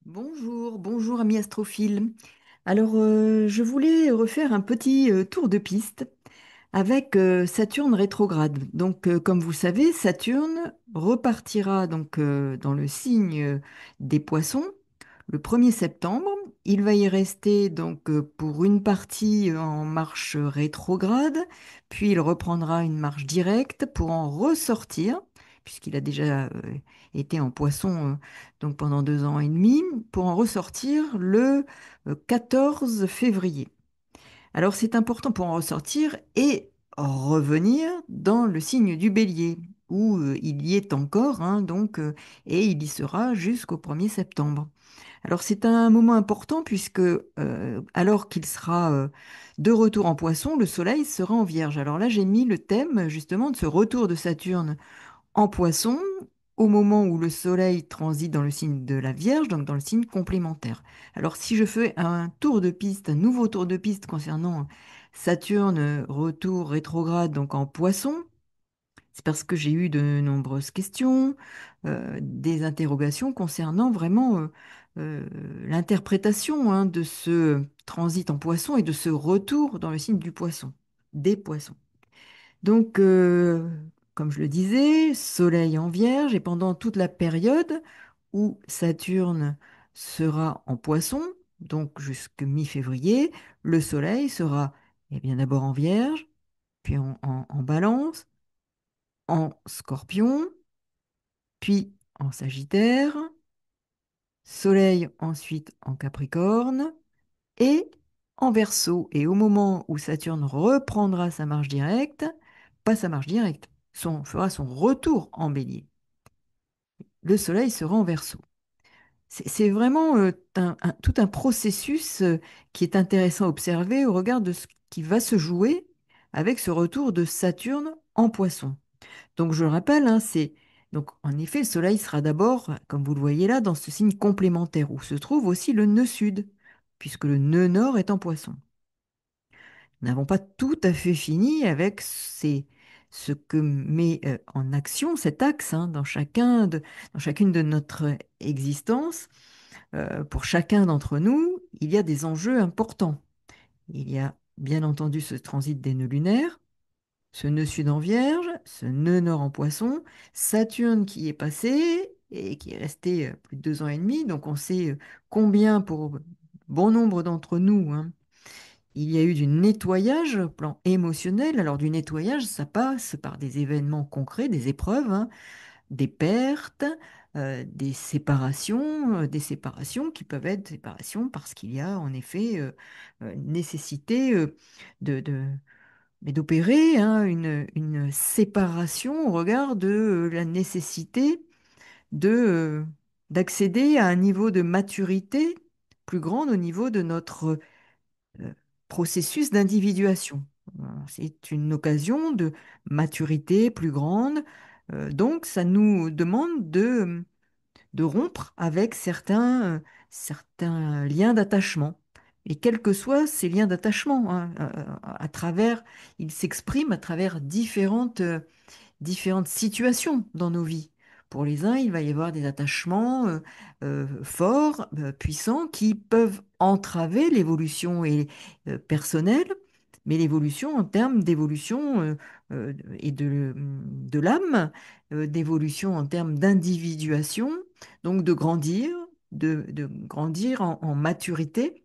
Bonjour, bonjour amis astrophiles. Je voulais refaire un petit tour de piste avec Saturne rétrograde. Comme vous savez, Saturne repartira dans le signe des Poissons le 1er septembre. Il va y rester pour une partie en marche rétrograde, puis il reprendra une marche directe pour en ressortir, puisqu'il a déjà été en Poisson pendant 2 ans et demi, pour en ressortir le 14 février. Alors c'est important pour en ressortir et revenir dans le signe du Bélier, où il y est encore, et il y sera jusqu'au 1er septembre. Alors c'est un moment important puisque alors qu'il sera de retour en Poisson, le Soleil sera en Vierge. Alors là j'ai mis le thème justement de ce retour de Saturne en Poisson au moment où le Soleil transite dans le signe de la Vierge, donc dans le signe complémentaire. Alors si je fais un tour de piste, un nouveau tour de piste concernant Saturne, retour rétrograde donc en Poisson, c'est parce que j'ai eu de nombreuses questions, des interrogations concernant vraiment euh, l'interprétation de ce transit en Poisson et de ce retour dans le signe du Poisson, des Poissons. Donc, euh, Comme je le disais, Soleil en Vierge, et pendant toute la période où Saturne sera en Poisson, donc jusqu'à mi-février, le Soleil sera eh bien d'abord en Vierge, puis en Balance, en Scorpion, puis en Sagittaire, Soleil ensuite en Capricorne et en Verseau. Et au moment où Saturne reprendra sa marche directe, pas sa marche directe, fera son retour en Bélier. Le Soleil sera en Verseau. C'est vraiment tout un processus qui est intéressant à observer au regard de ce qui va se jouer avec ce retour de Saturne en Poisson. Donc je le rappelle, en effet le Soleil sera d'abord, comme vous le voyez là, dans ce signe complémentaire où se trouve aussi le nœud sud, puisque le nœud nord est en Poisson. Nous n'avons pas tout à fait fini avec ce que met en action cet axe dans chacune de notre existence. Pour chacun d'entre nous, il y a des enjeux importants. Il y a bien entendu ce transit des nœuds lunaires, ce nœud sud en Vierge, ce nœud nord en Poisson, Saturne qui est passé et qui est resté plus de 2 ans et demi. Donc on sait combien pour bon nombre d'entre nous, il y a eu du nettoyage au plan émotionnel. Alors du nettoyage, ça passe par des événements concrets, des épreuves, des pertes, des séparations qui peuvent être séparations parce qu'il y a en effet nécessité d'opérer une séparation au regard de la nécessité d'accéder à un niveau de maturité plus grand au niveau de notre euh, processus d'individuation. C'est une occasion de maturité plus grande. Donc, ça nous demande de rompre avec certains liens d'attachement. Et quels que soient ces liens d'attachement, ils s'expriment à travers différentes situations dans nos vies. Pour les uns, il va y avoir des attachements forts, puissants, qui peuvent entraver l'évolution personnelle, mais l'évolution en termes d'évolution et de l'âme, d'évolution en termes d'individuation, donc de grandir en maturité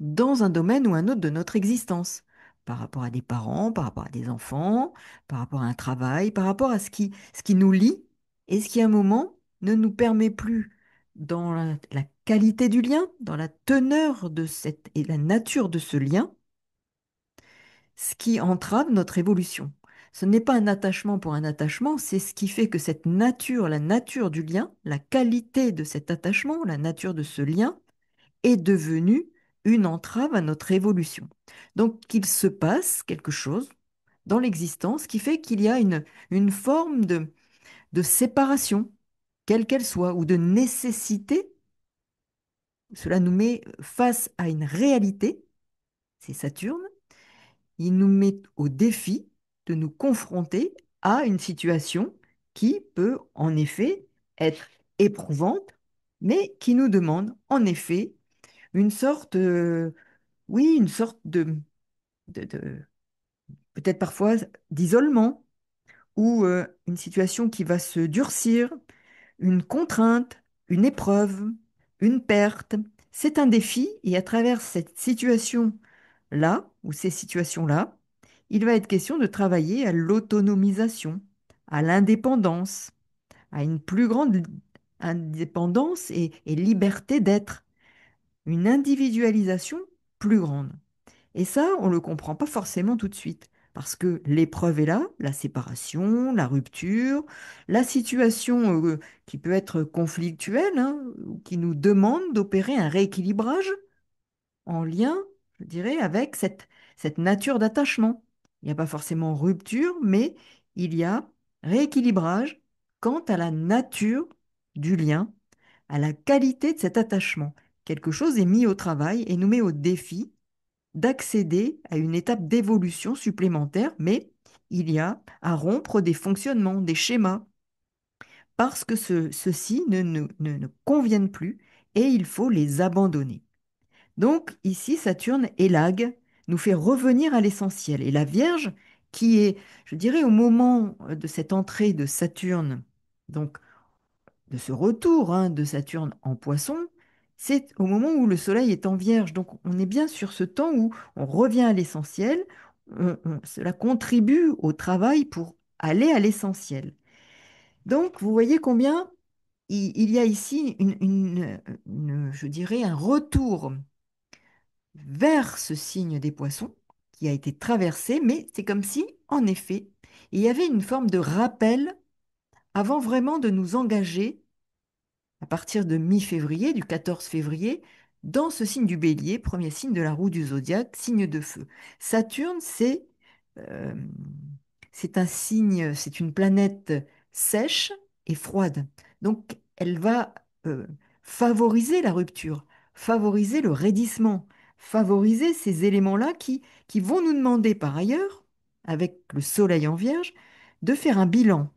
dans un domaine ou un autre de notre existence, par rapport à des parents, par rapport à des enfants, par rapport à un travail, par rapport à ce qui nous lie et ce qui, à un moment, ne nous permet plus, dans la qualité du lien, dans la teneur et la nature de ce lien, ce qui entrave notre évolution. Ce n'est pas un attachement pour un attachement, c'est ce qui fait que cette nature, la nature du lien, la qualité de cet attachement, la nature de ce lien, est devenue une entrave à notre évolution. Donc, qu'il se passe quelque chose dans l'existence qui fait qu'il y a une forme de séparation, quelle qu'elle soit, ou de nécessité. Cela nous met face à une réalité, c'est Saturne, il nous met au défi de nous confronter à une situation qui peut en effet être éprouvante mais qui nous demande en effet une sorte, oui, une sorte de peut-être parfois d'isolement ou une situation qui va se durcir, une contrainte, une épreuve, une perte. C'est un défi et à travers cette situation-là, ou ces situations-là, il va être question de travailler à l'autonomisation, à l'indépendance, à une plus grande indépendance et liberté d'être, une individualisation plus grande. Et ça, on ne le comprend pas forcément tout de suite, parce que l'épreuve est là, la séparation, la rupture, la situation qui peut être conflictuelle, hein, ou qui nous demande d'opérer un rééquilibrage en lien, je dirais, avec cette nature d'attachement. Il n'y a pas forcément rupture, mais il y a rééquilibrage quant à la nature du lien, à la qualité de cet attachement. Quelque chose est mis au travail et nous met au défi d'accéder à une étape d'évolution supplémentaire, mais il y a à rompre des fonctionnements, des schémas, parce que ceux-ci ne conviennent plus et il faut les abandonner. Donc ici, Saturne élague, nous fait revenir à l'essentiel. Et la Vierge, qui est, je dirais, au moment de cette entrée de Saturne, donc de ce retour hein, de Saturne en Poisson, c'est au moment où le Soleil est en Vierge. Donc on est bien sur ce temps où on revient à l'essentiel, cela contribue au travail pour aller à l'essentiel. Donc vous voyez combien il y a ici je dirais, un retour vers ce signe des Poissons qui a été traversé, mais c'est comme si, en effet, il y avait une forme de rappel avant vraiment de nous engager à partir de mi-février, du 14 février, dans ce signe du Bélier, premier signe de la roue du zodiaque, signe de feu. Saturne, euh, c'est un signe, c'est une planète sèche et froide. Donc, elle va favoriser la rupture, favoriser le raidissement, favoriser ces éléments-là qui vont nous demander par ailleurs, avec le Soleil en Vierge, de faire un bilan,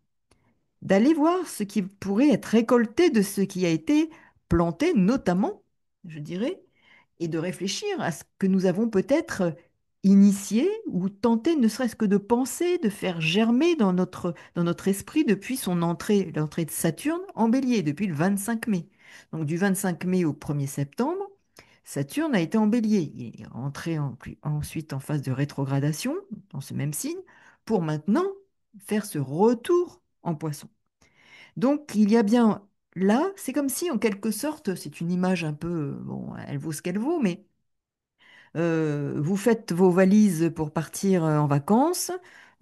d'aller voir ce qui pourrait être récolté de ce qui a été planté, notamment, je dirais, et de réfléchir à ce que nous avons peut-être initié ou tenté ne serait-ce que de penser, de faire germer dans notre esprit depuis son entrée, l'entrée de Saturne en Bélier, depuis le 25 mai. Donc du 25 mai au 1er septembre, Saturne a été en Bélier. Il est rentré ensuite en phase de rétrogradation dans ce même signe pour maintenant faire ce retour en Poisson. Donc, il y a bien là, c'est comme si, en quelque sorte, c'est une image un peu, bon, elle vaut ce qu'elle vaut, mais vous faites vos valises pour partir en vacances,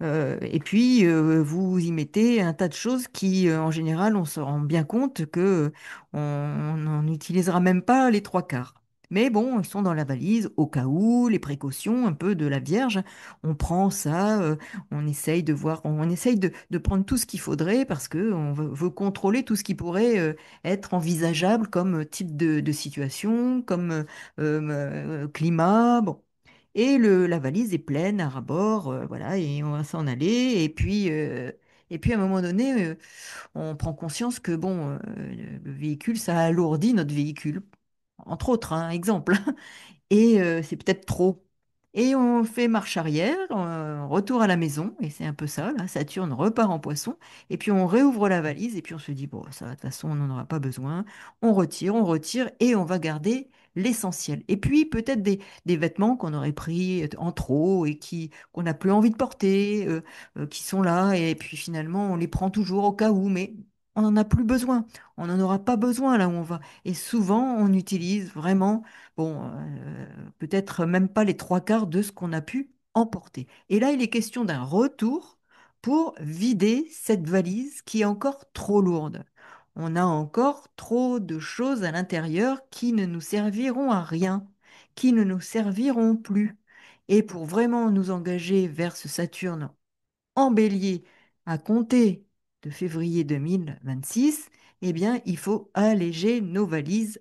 et puis vous y mettez un tas de choses qui, en général, on se rend bien compte que on n'en utilisera même pas les trois quarts. Mais bon, ils sont dans la valise au cas où, les précautions un peu de la Vierge. On prend ça, on essaye de voir, on essaye de prendre tout ce qu'il faudrait parce que on veut contrôler tout ce qui pourrait être envisageable comme type de situation, comme climat, bon. Et la valise est pleine à ras-bord, voilà, et on va s'en aller. Et puis à un moment donné, on prend conscience que bon, le véhicule, ça alourdit notre véhicule. Entre autres, un exemple. Et c'est peut-être trop. Et on fait marche arrière, retour à la maison, et c'est un peu ça, là, Saturne repart en Poisson, et puis on réouvre la valise, et puis on se dit, bon, ça, de toute façon, on n'en aura pas besoin, on retire, et on va garder l'essentiel. Et puis peut-être des vêtements qu'on aurait pris en trop, et qu'on n'a plus envie de porter, qui sont là, et puis finalement, on les prend toujours au cas où, mais on n'en a plus besoin, on n'en aura pas besoin là où on va. Et souvent, on utilise vraiment bon, peut-être même pas les trois quarts de ce qu'on a pu emporter. Et là, il est question d'un retour pour vider cette valise qui est encore trop lourde. On a encore trop de choses à l'intérieur qui ne nous serviront à rien, qui ne nous serviront plus. Et pour vraiment nous engager vers ce Saturne en bélier à compter de février 2026, eh bien, il faut alléger nos valises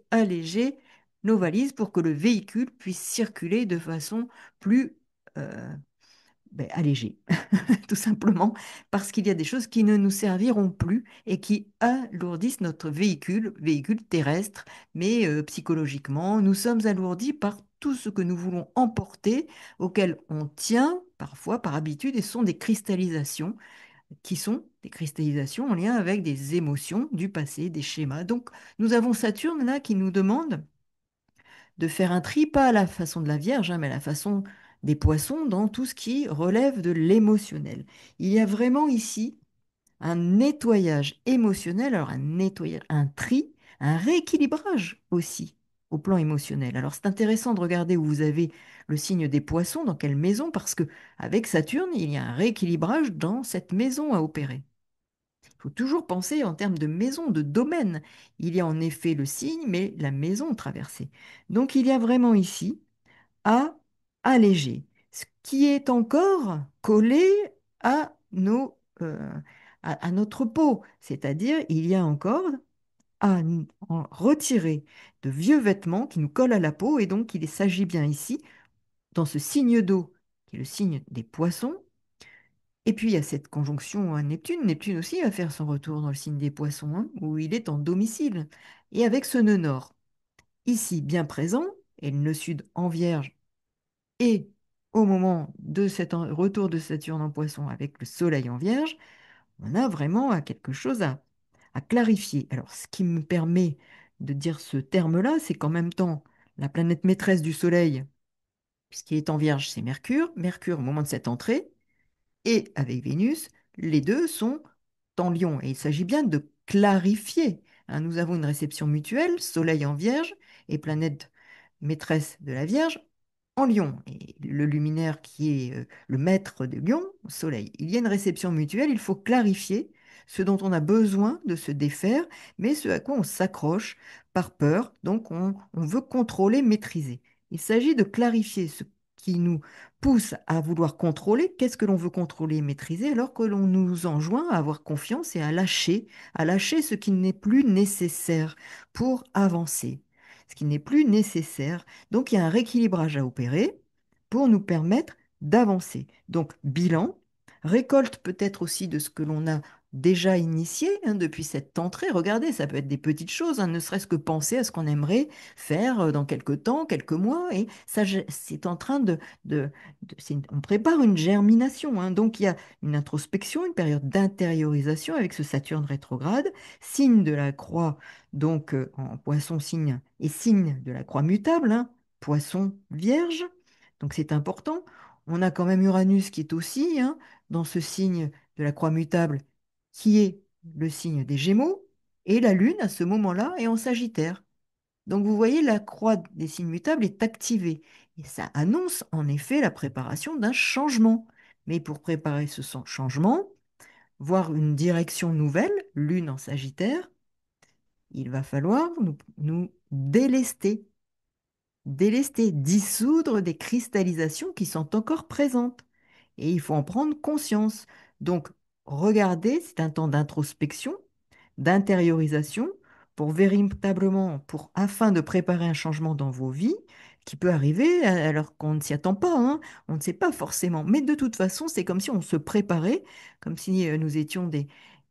pour que le véhicule puisse circuler de façon plus, euh, ben, allégé, tout simplement, parce qu'il y a des choses qui ne nous serviront plus et qui alourdissent notre véhicule terrestre, mais psychologiquement, nous sommes alourdis par tout ce que nous voulons emporter, auquel on tient parfois par habitude, et ce sont des cristallisations, qui sont des cristallisations en lien avec des émotions du passé, des schémas. Donc, nous avons Saturne là qui nous demande de faire un tri, pas à la façon de la Vierge, hein, mais à la façon des poissons, dans tout ce qui relève de l'émotionnel. Il y a vraiment ici un nettoyage émotionnel, alors un nettoyage, un tri, un rééquilibrage aussi au plan émotionnel. Alors c'est intéressant de regarder où vous avez le signe des poissons, dans quelle maison, parce que avec Saturne, il y a un rééquilibrage dans cette maison à opérer. Il faut toujours penser en termes de maison, de domaine. Il y a en effet le signe, mais la maison traversée. Donc il y a vraiment ici à alléger, ce qui est encore collé à à notre peau. C'est-à-dire, il y a encore à en retirer de vieux vêtements qui nous collent à la peau. Et donc, il s'agit bien ici, dans ce signe d'eau, qui est le signe des poissons. Et puis, il y a cette conjonction à Neptune. Neptune aussi va faire son retour dans le signe des poissons, hein, où il est en domicile. Et avec ce nœud nord, ici bien présent, et le nœud sud en Vierge, et au moment de cet retour de Saturne en Poisson avec le Soleil en Vierge, on a vraiment quelque chose à clarifier. Alors, ce qui me permet de dire ce terme-là, c'est qu'en même temps, la planète maîtresse du Soleil, puisqu'il est en Vierge, c'est Mercure. Mercure, au moment de cette entrée, et avec Vénus, les deux sont en Lion. Et il s'agit bien de clarifier, hein. Nous avons une réception mutuelle, Soleil en Vierge et planète maîtresse de la Vierge en Lion. Et le luminaire qui est le maître de Lion, Soleil. Il y a une réception mutuelle, il faut clarifier ce dont on a besoin de se défaire, mais ce à quoi on s'accroche par peur. Donc on veut contrôler, maîtriser. Il s'agit de clarifier ce qui nous pousse à vouloir contrôler, qu'est-ce que l'on veut contrôler et maîtriser, alors que l'on nous enjoint à avoir confiance et à lâcher ce qui n'est plus nécessaire pour avancer, ce qui n'est plus nécessaire. Donc il y a un rééquilibrage à opérer pour nous permettre d'avancer. Donc bilan, récolte peut-être aussi de ce que l'on a déjà initié, hein, depuis cette entrée. Regardez, ça peut être des petites choses, hein, ne serait-ce que penser à ce qu'on aimerait faire dans quelques temps, quelques mois, et ça, c'est en train on prépare une germination, hein. Donc il y a une introspection, une période d'intériorisation avec ce Saturne rétrograde, signe de la croix, donc en poisson signe, et signe de la croix mutable, hein, poisson vierge. Donc c'est important. On a quand même Uranus qui est aussi, hein, dans ce signe de la croix mutable, qui est le signe des Gémeaux, et la Lune à ce moment-là est en Sagittaire. Donc vous voyez, la croix des signes mutables est activée. Et ça annonce en effet la préparation d'un changement. Mais pour préparer ce changement, voire une direction nouvelle, lune en Sagittaire, il va falloir nous délester, dissoudre des cristallisations qui sont encore présentes. Et il faut en prendre conscience. Donc, regardez, c'est un temps d'introspection, d'intériorisation, pour véritablement, afin de préparer un changement dans vos vies, qui peut arriver alors qu'on ne s'y attend pas, hein. On ne sait pas forcément. Mais de toute façon, c'est comme si on se préparait, comme si nous étions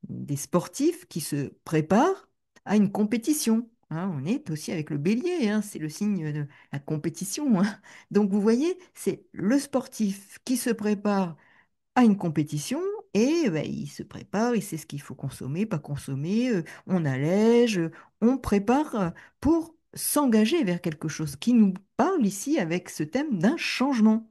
des sportifs qui se préparent à une compétition, hein. On est aussi avec le bélier, hein, c'est le signe de la compétition, hein. Donc vous voyez, c'est le sportif qui se prépare à une compétition et ben, il se prépare, il sait ce qu'il faut consommer, pas consommer, on allège, on prépare pour s'engager vers quelque chose qui nous parle ici avec ce thème d'un changement.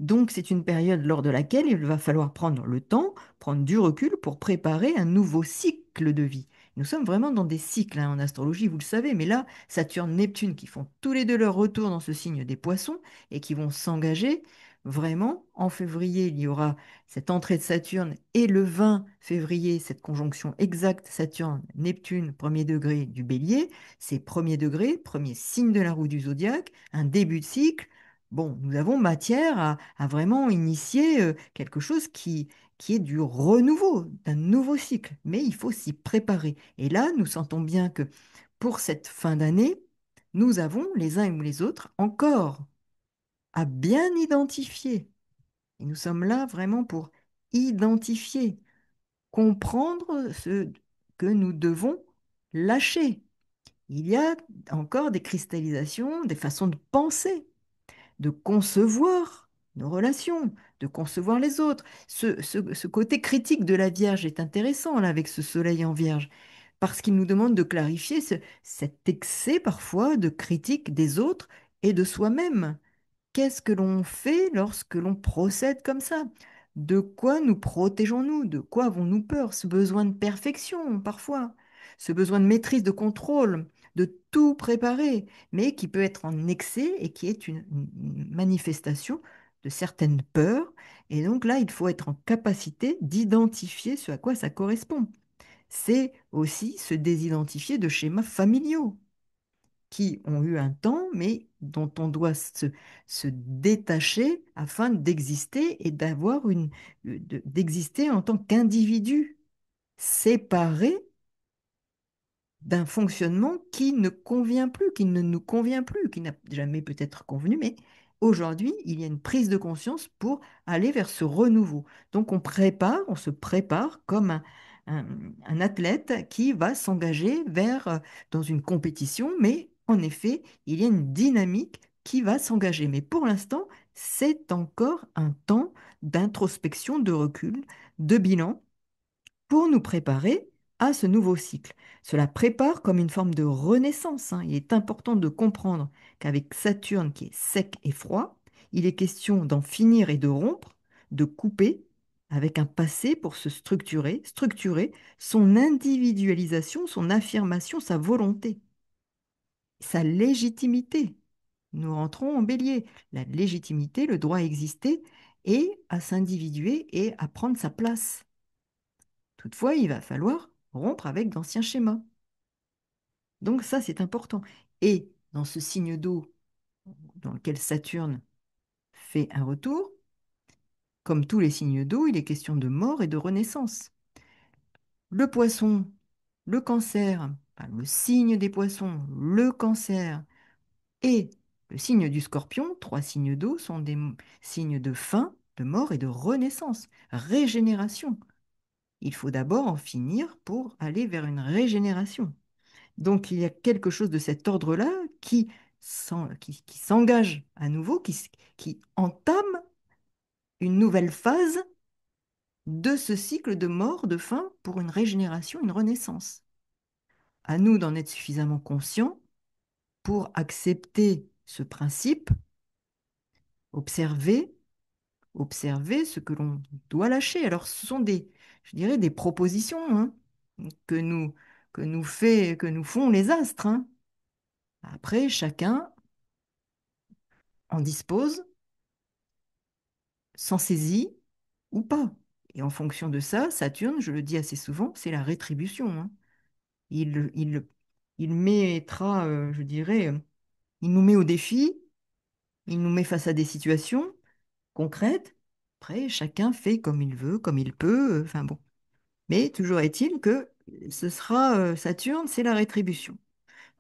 Donc, c'est une période lors de laquelle il va falloir prendre le temps, prendre du recul pour préparer un nouveau cycle de vie. Nous sommes vraiment dans des cycles, hein, en astrologie, vous le savez, mais là, Saturne, Neptune, qui font tous les deux leur retour dans ce signe des poissons et qui vont s'engager vraiment. En février, il y aura cette entrée de Saturne et le 20 février, cette conjonction exacte Saturne-Neptune, premier degré du bélier, c'est premier degré, premier signe de la roue du zodiaque, un début de cycle. Bon, nous avons matière à vraiment initier quelque chose qui est du renouveau, d'un nouveau cycle. Mais il faut s'y préparer. Et là, nous sentons bien que pour cette fin d'année, nous avons les uns ou les autres encore à bien identifier Et nous sommes là vraiment pour identifier, comprendre ce que nous devons lâcher. Il y a encore des cristallisations, des façons de penser, de concevoir nos relations, de concevoir les autres. Ce côté critique de la Vierge est intéressant là, avec ce soleil en Vierge, parce qu'il nous demande de clarifier cet excès parfois de critique des autres et de soi-même. Qu'est-ce que l'on fait lorsque l'on procède comme ça? De quoi nous protégeons-nous? De quoi avons-nous peur? Ce besoin de perfection, parfois, ce besoin de maîtrise, de contrôle, de tout préparer, mais qui peut être en excès et qui est une manifestation de certaines peurs. Et donc là, il faut être en capacité d'identifier ce à quoi ça correspond. C'est aussi se désidentifier de schémas familiaux qui ont eu un temps, mais dont on doit se détacher afin d'exister et d'exister en tant qu'individu séparé d'un fonctionnement qui ne convient plus, qui ne nous convient plus, qui n'a jamais peut-être convenu, mais aujourd'hui, il y a une prise de conscience pour aller vers ce renouveau. Donc on se prépare comme un- un athlète qui va s'engager dans une compétition, mais en effet, il y a une dynamique qui va s'engager. Mais pour l'instant, c'est encore un temps d'introspection, de recul, de bilan pour nous préparer à ce nouveau cycle. Cela prépare comme une forme de renaissance, hein. Il est important de comprendre qu'avec Saturne qui est sec et froid, il est question d'en finir et de rompre, de couper avec un passé pour se structurer son individualisation, son affirmation, sa volonté, sa légitimité. Nous rentrons en bélier. La légitimité, le droit à exister et à s'individuer et à prendre sa place. Toutefois, il va falloir rompre avec d'anciens schémas. Donc ça, c'est important. Et dans ce signe d'eau dans lequel Saturne fait un retour, comme tous les signes d'eau, il est question de mort et de renaissance. Le poisson, le cancer, enfin, le signe des poissons, le cancer et le signe du scorpion, trois signes d'eau, sont des signes de fin, de mort et de renaissance, régénération. Il faut d'abord en finir pour aller vers une régénération. Donc il y a quelque chose de cet ordre-là qui s'engage à nouveau, qui entame une nouvelle phase de ce cycle de mort, de fin, pour une régénération, une renaissance. À nous d'en être suffisamment conscients pour accepter ce principe, observer, observer ce que l'on doit lâcher. Alors ce sont je dirais, des propositions, hein, que nous, que nous font les astres, hein. Après, chacun en dispose, s'en saisit ou pas. Et en fonction de ça, Saturne, je le dis assez souvent, c'est la rétribution, hein. Il, il, il mettra, je dirais, il nous met au défi, il nous met face à des situations concrètes. Après, chacun fait comme il veut, comme il peut. Enfin bon. Mais toujours est-il que ce sera Saturne, c'est la rétribution.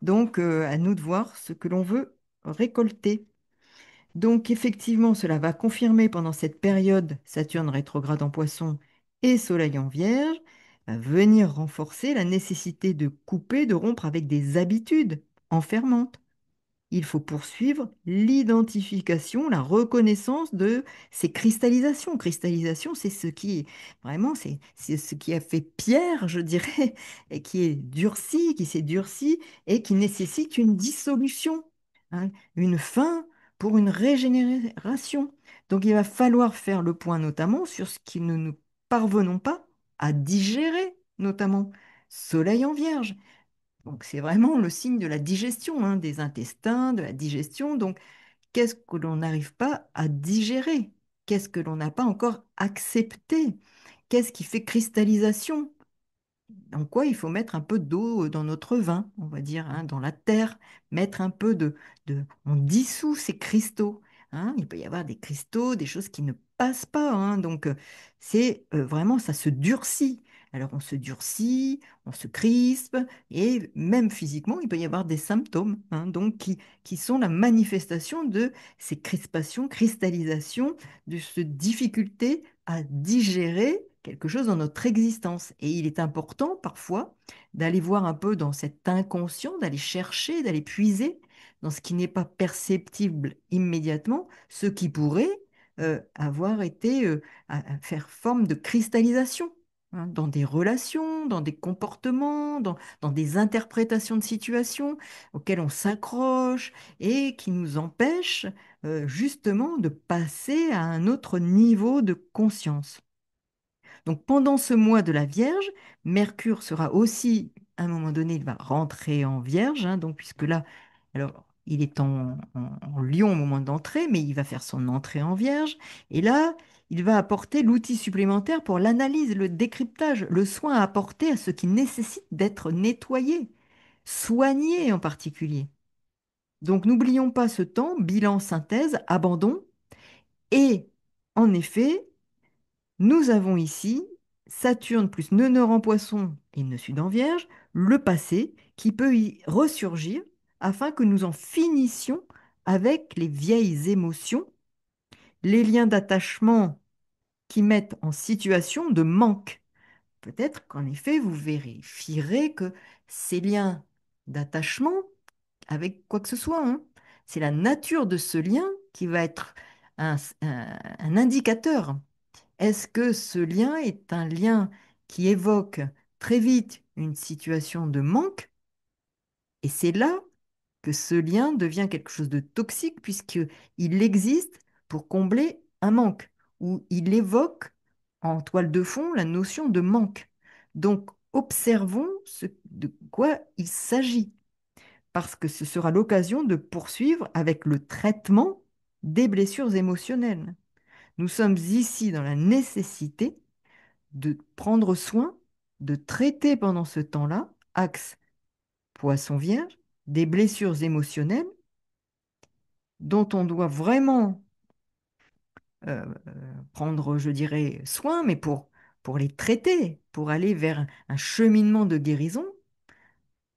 Donc, à nous de voir ce que l'on veut récolter. Donc effectivement, cela va confirmer pendant cette période Saturne rétrograde en Poisson et Soleil en Vierge, va venir renforcer la nécessité de couper, de rompre avec des habitudes enfermantes. Il faut poursuivre l'identification, la reconnaissance de ces cristallisations. Cristallisation, c'est ce qui, vraiment, c'est ce qui a fait pierre, je dirais, et qui est durci, qui s'est durci et qui nécessite une dissolution, hein, une fin pour une régénération. Donc, il va falloir faire le point notamment sur ce que nous ne parvenons pas à digérer, notamment Soleil en Vierge. Donc, c'est vraiment le signe de la digestion, hein, des intestins, de la digestion. Donc, qu'est-ce que l'on n'arrive pas à digérer? Qu'est-ce que l'on n'a pas encore accepté? Qu'est-ce qui fait cristallisation? Dans quoi il faut mettre un peu d'eau dans notre vin, on va dire, hein, dans la terre, mettre un peu on dissout ces cristaux, hein. Il peut y avoir des cristaux, des choses qui ne passent pas, hein. Donc, c'est vraiment, ça se durcit. Alors on se durcit, on se crispe, et même physiquement, il peut y avoir des symptômes, hein, donc qui sont la manifestation de ces crispations, cristallisations, de cette difficulté à digérer quelque chose dans notre existence. Et il est important parfois d'aller voir un peu dans cet inconscient, d'aller chercher, d'aller puiser dans ce qui n'est pas perceptible immédiatement, ce qui pourrait avoir été à faire forme de cristallisation, hein, dans des relations, dans des comportements, dans des interprétations de situations auxquelles on s'accroche et qui nous empêchent justement de passer à un autre niveau de conscience. Donc pendant ce mois de la Vierge, Mercure sera aussi, à un moment donné, il va rentrer en Vierge, hein, donc puisque là, alors il est en Lion au moment d'entrée, mais il va faire son entrée en Vierge, et là, il va apporter l'outil supplémentaire pour l'analyse, le décryptage, le soin à apporter à ce qui nécessite d'être nettoyé, soigné en particulier. Donc n'oublions pas ce temps, bilan, synthèse, abandon, et en effet, nous avons ici Saturne plus Nœud-Nord en Poisson et Nœud Sud en Vierge, le passé qui peut y ressurgir afin que nous en finissions avec les vieilles émotions, les liens d'attachement qui mettent en situation de manque. Peut-être qu'en effet, vous vérifierez que ces liens d'attachement, avec quoi que ce soit, hein, c'est la nature de ce lien qui va être un indicateur. Est-ce que ce lien est un lien qui évoque très vite une situation de manque? Et c'est là que ce lien devient quelque chose de toxique puisqu'il existe pour combler un manque, ou il évoque en toile de fond la notion de manque. Donc observons de quoi il s'agit, parce que ce sera l'occasion de poursuivre avec le traitement des blessures émotionnelles. Nous sommes ici dans la nécessité de prendre soin, de traiter pendant ce temps-là, axe poisson vierge, des blessures émotionnelles dont on doit vraiment prendre, je dirais, soin, mais pour les traiter, pour aller vers un cheminement de guérison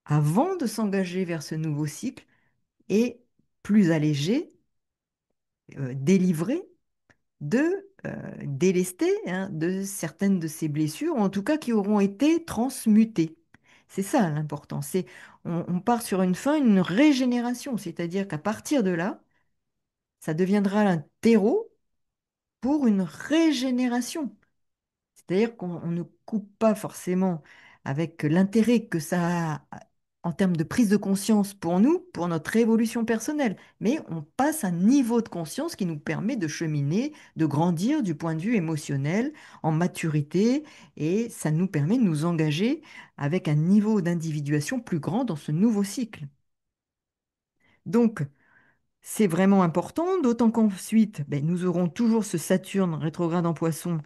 avant de s'engager vers ce nouveau cycle et plus allégé, délivré délester, hein, de certaines de ces blessures, ou en tout cas qui auront été transmutées. C'est ça l'important. On part sur une fin, une régénération, c'est-à-dire qu'à partir de là, ça deviendra un terreau pour une régénération. C'est-à-dire qu'on ne coupe pas forcément avec l'intérêt que ça a en termes de prise de conscience pour nous, pour notre évolution personnelle, mais on passe un niveau de conscience qui nous permet de cheminer, de grandir du point de vue émotionnel, en maturité, et ça nous permet de nous engager avec un niveau d'individuation plus grand dans ce nouveau cycle. Donc, c'est vraiment important, d'autant qu'ensuite, ben, nous aurons toujours ce Saturne rétrograde en Poisson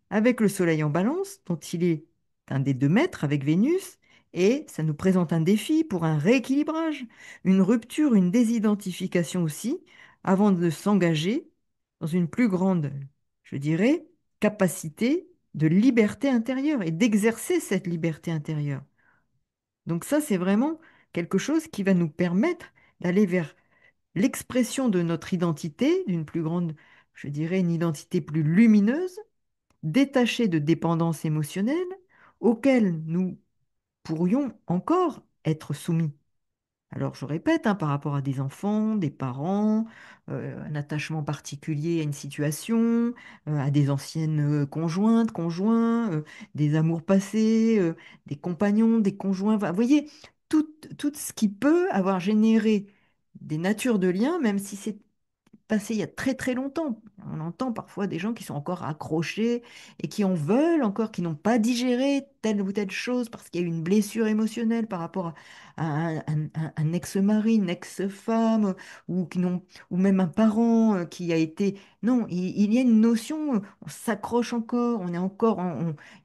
avec le Soleil en Balance, dont il est un des 2 maîtres avec Vénus, et ça nous présente un défi pour un rééquilibrage, une rupture, une désidentification aussi, avant de s'engager dans une plus grande, je dirais, capacité de liberté intérieure et d'exercer cette liberté intérieure. Donc ça, c'est vraiment quelque chose qui va nous permettre d'aller vers l'expression de notre identité, d'une plus grande, je dirais, une identité plus lumineuse, détachée de dépendance émotionnelle, auxquelles nous pourrions encore être soumis. Alors, je répète, hein, par rapport à des enfants, des parents, un attachement particulier à une situation, à des anciennes conjointes, conjoints, des amours passés, des compagnons, des conjoints. Enfin, vous voyez, tout ce qui peut avoir généré des natures de liens, même si c'est passé il y a très très longtemps. On entend parfois des gens qui sont encore accrochés et qui en veulent encore, qui n'ont pas digéré telle ou telle chose parce qu'il y a eu une blessure émotionnelle par rapport à un ex-mari, une ex-femme, ou, ou même un parent qui a été... Non, il y a une notion, on s'accroche encore, on est encore,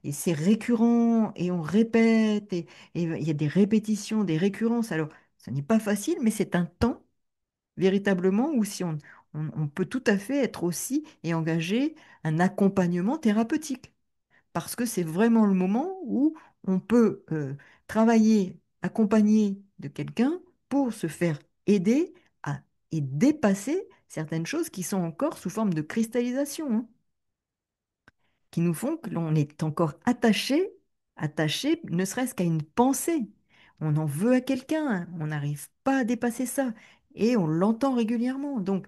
et c'est récurrent, et on répète, et il y a des répétitions, des récurrences. Alors, ce n'est pas facile, mais c'est un temps véritablement, ou si on peut tout à fait être aussi et engager un accompagnement thérapeutique parce que c'est vraiment le moment où on peut travailler, accompagner de quelqu'un pour se faire aider à, et dépasser certaines choses qui sont encore sous forme de cristallisation, hein, qui nous font que l'on est encore attaché, attaché ne serait-ce qu'à une pensée. On en veut à quelqu'un, hein, on n'arrive pas à dépasser ça et on l'entend régulièrement. Donc,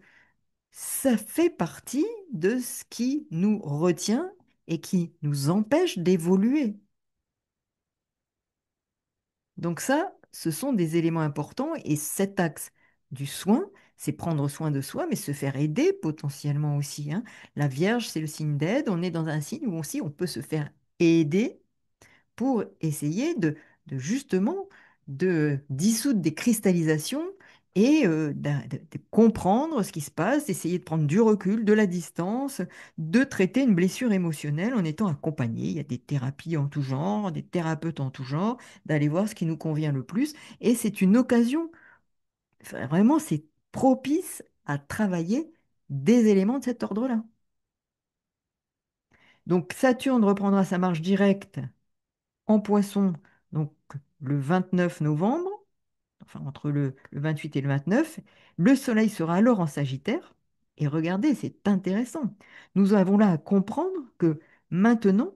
ça fait partie de ce qui nous retient et qui nous empêche d'évoluer. Donc ça, ce sont des éléments importants et cet axe du soin, c'est prendre soin de soi, mais se faire aider potentiellement aussi, hein. La Vierge, c'est le signe d'aide. On est dans un signe où aussi on peut se faire aider pour essayer de justement de dissoudre des cristallisations et de comprendre ce qui se passe, d'essayer de prendre du recul, de la distance, de traiter une blessure émotionnelle en étant accompagné. Il y a des thérapies en tout genre, des thérapeutes en tout genre, d'aller voir ce qui nous convient le plus. Et c'est une occasion, enfin, vraiment, c'est propice à travailler des éléments de cet ordre-là. Donc Saturne reprendra sa marche directe en Poisson, donc le 29 novembre, enfin entre le 28 et le 29, le Soleil sera alors en Sagittaire. Et regardez, c'est intéressant. Nous avons là à comprendre que maintenant,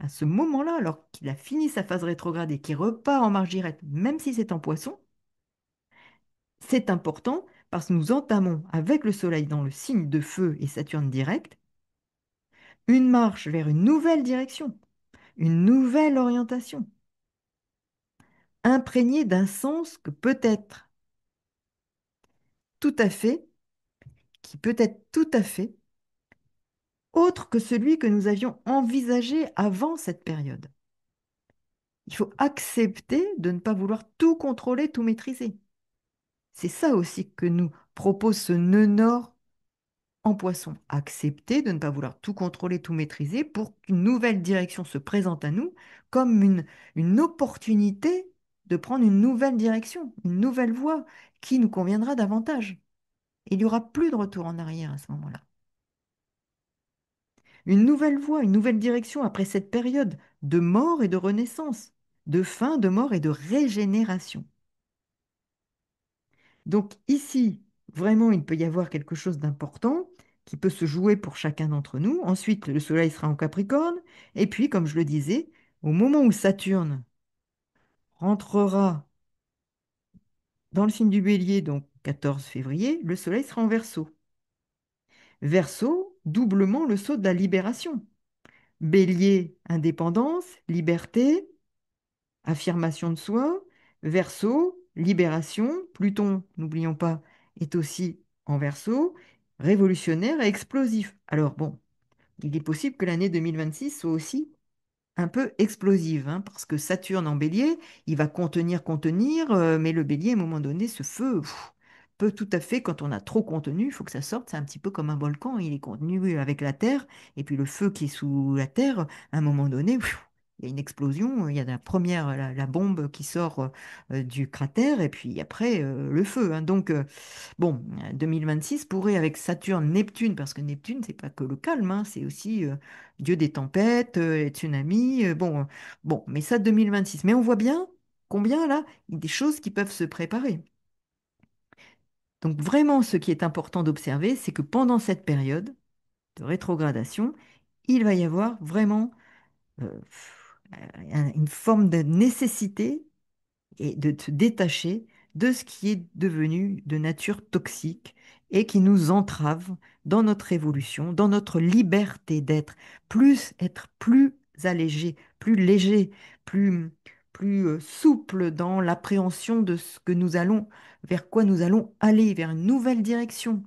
à ce moment-là, alors qu'il a fini sa phase rétrograde et qu'il repart en marche directe, même si c'est en Poisson, c'est important parce que nous entamons avec le Soleil dans le signe de feu et Saturne direct une marche vers une nouvelle direction, une nouvelle orientation, imprégnée d'un sens que peut-être tout à fait, qui peut être tout à fait autre que celui que nous avions envisagé avant cette période. Il faut accepter de ne pas vouloir tout contrôler, tout maîtriser. C'est ça aussi que nous propose ce nœud nord en Poisson. Accepter de ne pas vouloir tout contrôler, tout maîtriser pour qu'une nouvelle direction se présente à nous comme une opportunité de prendre une nouvelle direction, une nouvelle voie qui nous conviendra davantage. Et il n'y aura plus de retour en arrière à ce moment-là. Une nouvelle voie, une nouvelle direction après cette période de mort et de renaissance, de fin, de mort et de régénération. Donc ici, vraiment, il peut y avoir quelque chose d'important qui peut se jouer pour chacun d'entre nous. Ensuite, le Soleil sera en Capricorne. Et puis, comme je le disais, au moment où Saturne rentrera dans le signe du Bélier, donc 14 février, le Soleil sera en Verseau. Verseau, doublement le sceau de la libération. Bélier, indépendance, liberté, affirmation de soi. Verseau, libération. Pluton, n'oublions pas, est aussi en Verseau, révolutionnaire et explosif. Alors bon, il est possible que l'année 2026 soit aussi un peu explosive, hein, parce que Saturne en bélier, il va contenir, contenir, mais le bélier, à un moment donné, ce feu peut tout à fait, quand on a trop contenu, il faut que ça sorte, c'est un petit peu comme un volcan, il est contenu avec la terre, et puis le feu qui est sous la terre, à un moment donné, il y a une explosion, il y a la première, la bombe qui sort du cratère, et puis après, le feu, hein. Donc, bon, 2026 pourrait, avec Saturne, Neptune, parce que Neptune, c'est pas que le calme, hein, c'est aussi Dieu des tempêtes, les tsunamis, bon, mais ça 2026. Mais on voit bien combien là, il y a des choses qui peuvent se préparer. Donc vraiment, ce qui est important d'observer, c'est que pendant cette période de rétrogradation, il va y avoir vraiment euh, une forme de nécessité et de se détacher de ce qui est devenu de nature toxique et qui nous entrave dans notre évolution, dans notre liberté d'être, plus être plus allégé, plus léger, plus souple dans l'appréhension de ce que nous allons, vers quoi nous allons aller, vers une nouvelle direction,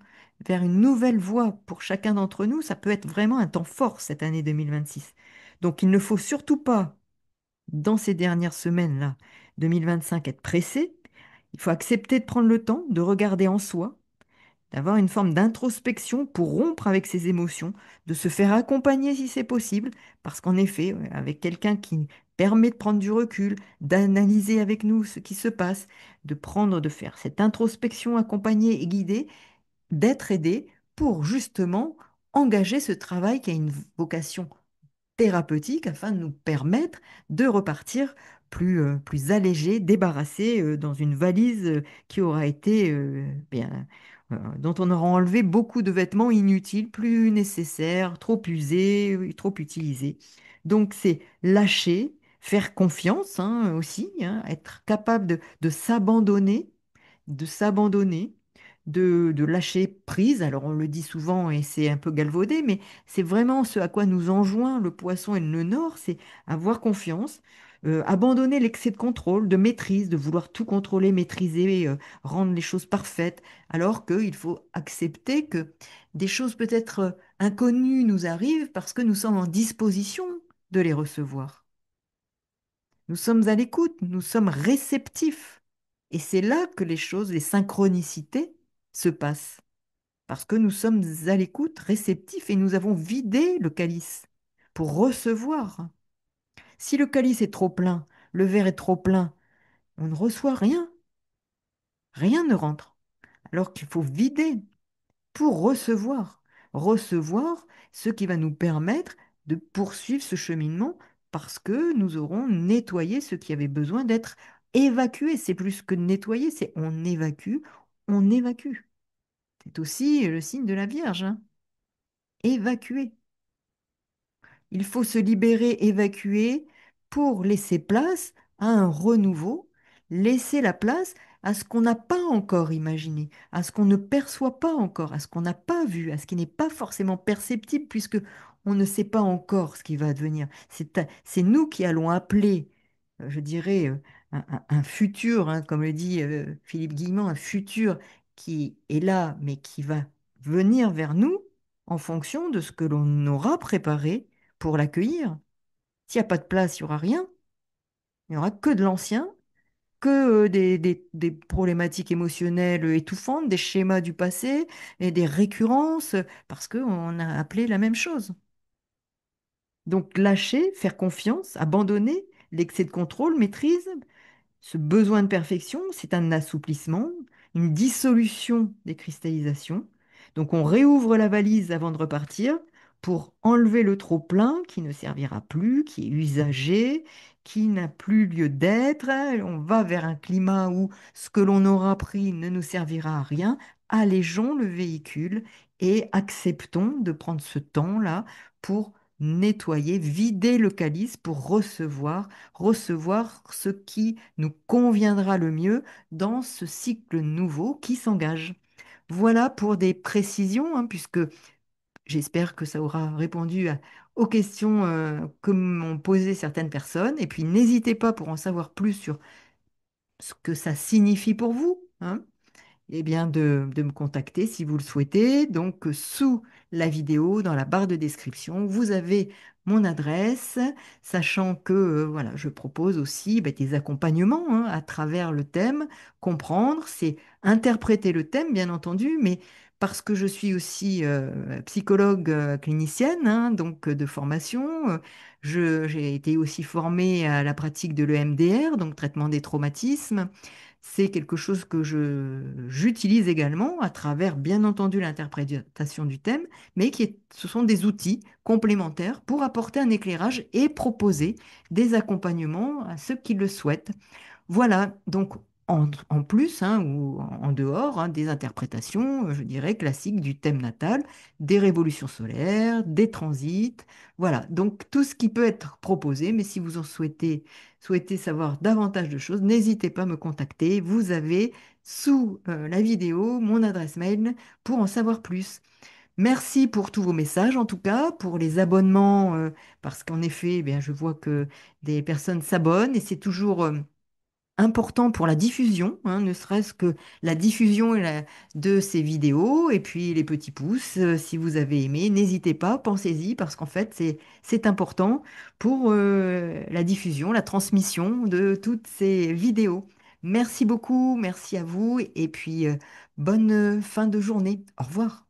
vers une nouvelle voie pour chacun d'entre nous. Ça peut être vraiment un temps fort cette année 2026. Donc il ne faut surtout pas dans ces dernières semaines-là, 2025, être pressé. Il faut accepter de prendre le temps de regarder en soi, d'avoir une forme d'introspection pour rompre avec ses émotions, de se faire accompagner si c'est possible, parce qu'en effet, ouais, avec quelqu'un qui permet de prendre du recul, d'analyser avec nous ce qui se passe, de prendre, de faire cette introspection accompagnée et guidée, d'être aidé pour justement engager ce travail qui a une vocation thérapeutique afin de nous permettre de repartir plus allégés, débarrassés dans une valise qui aura été dont on aura enlevé beaucoup de vêtements inutiles, plus nécessaires, trop usés, trop utilisés. Donc c'est lâcher, faire confiance hein, aussi, hein, être capable de s'abandonner, de s'abandonner, de lâcher prise. Alors on le dit souvent et c'est un peu galvaudé, mais c'est vraiment ce à quoi nous enjoint le poisson et le nœud nord, c'est avoir confiance, abandonner l'excès de contrôle, de maîtrise, de vouloir tout contrôler, maîtriser, rendre les choses parfaites, alors qu'il faut accepter que des choses peut-être inconnues nous arrivent parce que nous sommes en disposition de les recevoir. Nous sommes à l'écoute, nous sommes réceptifs. Et c'est là que les choses, les synchronicités se passent. Parce que nous sommes à l'écoute, réceptifs, et nous avons vidé le calice pour recevoir. Si le calice est trop plein, le verre est trop plein, on ne reçoit rien, rien ne rentre. Alors qu'il faut vider pour recevoir. Recevoir ce qui va nous permettre de poursuivre ce cheminement parce que nous aurons nettoyé ce qui avait besoin d'être évacué. C'est plus que nettoyer, c'est on évacue, on évacue. C'est aussi le signe de la Vierge, hein. Évacuer. Il faut se libérer, évacuer pour laisser place à un renouveau, laisser la place à ce qu'on n'a pas encore imaginé, à ce qu'on ne perçoit pas encore, à ce qu'on n'a pas vu, à ce qui n'est pas forcément perceptible puisque on ne sait pas encore ce qui va advenir. C'est nous qui allons appeler, je dirais, un futur, hein, comme le dit Philippe Guillemot, un futur qui est là, mais qui va venir vers nous en fonction de ce que l'on aura préparé pour l'accueillir. S'il n'y a pas de place, il n'y aura rien. Il n'y aura que de l'ancien, que des problématiques émotionnelles étouffantes, des schémas du passé et des récurrences, parce qu'on a appelé la même chose. Donc lâcher, faire confiance, abandonner l'excès de contrôle, maîtrise, ce besoin de perfection, c'est un assouplissement, une dissolution des cristallisations. Donc on réouvre la valise avant de repartir pour enlever le trop-plein qui ne servira plus, qui est usagé, qui n'a plus lieu d'être. On va vers un climat où ce que l'on aura pris ne nous servira à rien. Allégeons le véhicule et acceptons de prendre ce temps-là pour nettoyer, vider le calice pour recevoir ce qui nous conviendra le mieux dans ce cycle nouveau qui s'engage. Voilà pour des précisions, hein, puisque j'espère que ça aura répondu aux questions que m'ont posées certaines personnes. Et puis n'hésitez pas pour en savoir plus sur ce que ça signifie pour vous, hein, eh bien de me contacter si vous le souhaitez. Donc, sous la vidéo, dans la barre de description, vous avez mon adresse, sachant que voilà, je propose aussi des accompagnements hein, à travers le thème. Comprendre, c'est interpréter le thème, bien entendu, mais parce que je suis aussi psychologue clinicienne, hein, donc de formation, j'ai été aussi formée à la pratique de l'EMDR, donc traitement des traumatismes. C'est quelque chose que j'utilise également à travers, bien entendu, l'interprétation du thème, mais ce sont des outils complémentaires pour apporter un éclairage et proposer des accompagnements à ceux qui le souhaitent. Voilà, donc en plus hein, ou en dehors hein, des interprétations, je dirais, classiques du thème natal, des révolutions solaires, des transits, voilà, donc tout ce qui peut être proposé, mais si vous en souhaitez savoir davantage de choses, n'hésitez pas à me contacter. Vous avez sous la vidéo mon adresse mail pour en savoir plus. Merci pour tous vos messages, en tout cas, pour les abonnements, parce qu'en effet, eh bien, je vois que des personnes s'abonnent et c'est toujours important pour la diffusion, hein, ne serait-ce que la diffusion de ces vidéos, et puis les petits pouces, si vous avez aimé, n'hésitez pas, pensez-y, parce qu'en fait, c'est important pour la diffusion, la transmission de toutes ces vidéos. Merci beaucoup, merci à vous, et puis bonne fin de journée. Au revoir.